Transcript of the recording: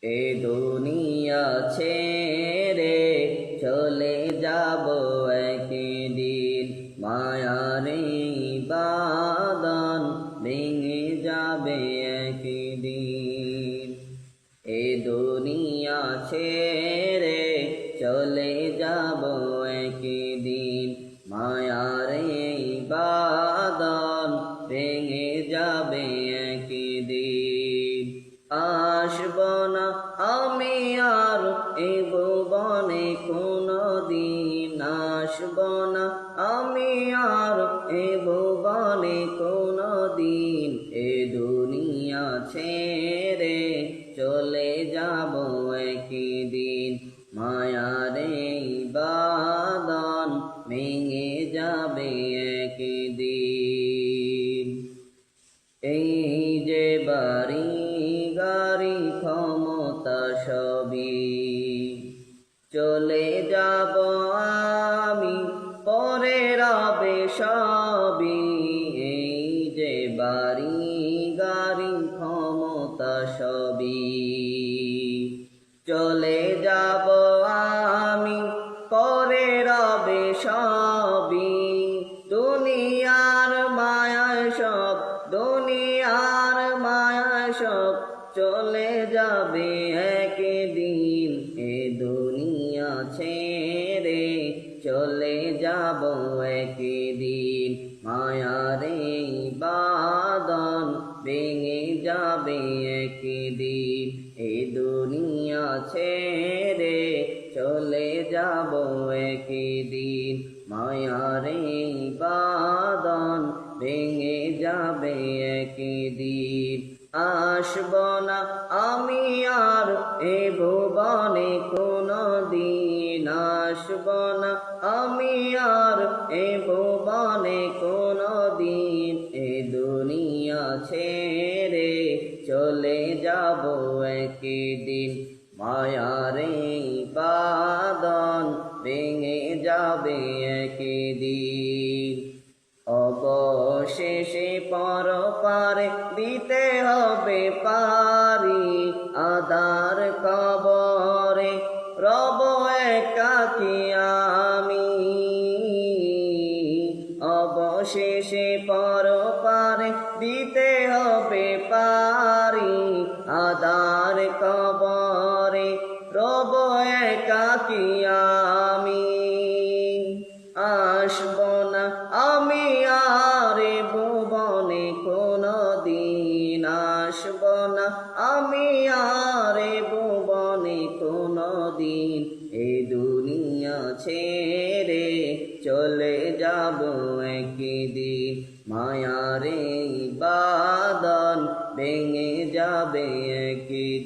এ দুনিয়া ছেড়ে চলে যাব একদিন, মায়ারে বাঁধন ভেঙে যাবে একদিন। এ দুনিয়া ছেড়ে চলে যাব একদিন, মায়ারে বাঁধন ভেঙে যাবে একদিন। আসব না আমি আর এ ভুবনে কোনদিন, আসব না আমি আর এ ভুবনে কোনদিন। এ দুনিয়া ছেড়ে চলে যাব একদিন, মায়ারে বাঁধন ভেঙে যাবে একদিন। এই যে বাড়ি গাড়ি ক্ষমতা সবই চলে যাব আমি, পরে রবে সবই। এই যে বাড়ি গাড়ি ক্ষমতা সবই চলে যাব আমি, পরে রবে সবই। দুনিয়ার মায়ায় সব, দুনিয়ার মায়ায় সব চলে যাবে একদিন। এ দুনিয়া ছেড়ে চলে যাব একদিন, মায়ারে বাঁধন ভেঙে যাবে একদিন। এ দুনিয়া ছেড়ে চলে যাব একদিন, মায়ারে বাঁধন ভেঙে যাবে একদিন। আসব না আমি আর এ ভুবনে কোনদিন, আসব না আমি আর এ ভুবনে কোনদিন। এ দুনিয়া ছেড়ে চলে যাব একদিন, মায়ারে বাঁধন ভেঙে যাবে একদিন। অবশেষে পরপারে দিতে হবে পারি, আদার কবরে রব একাকী আমি। অবশেষে পরপারে দিতে হবে পারি, আদার কবরে রব একাকী আমি। আসব না আমি আর এ ভুবনে কোনদিন, আসব না আমি আর এ ভুবনে কোনদিন। এ দুনিয়া ছেড়ে চলে যাব একদিন, মায়ারে বাঁধন ভেঙে যাবে একদিন।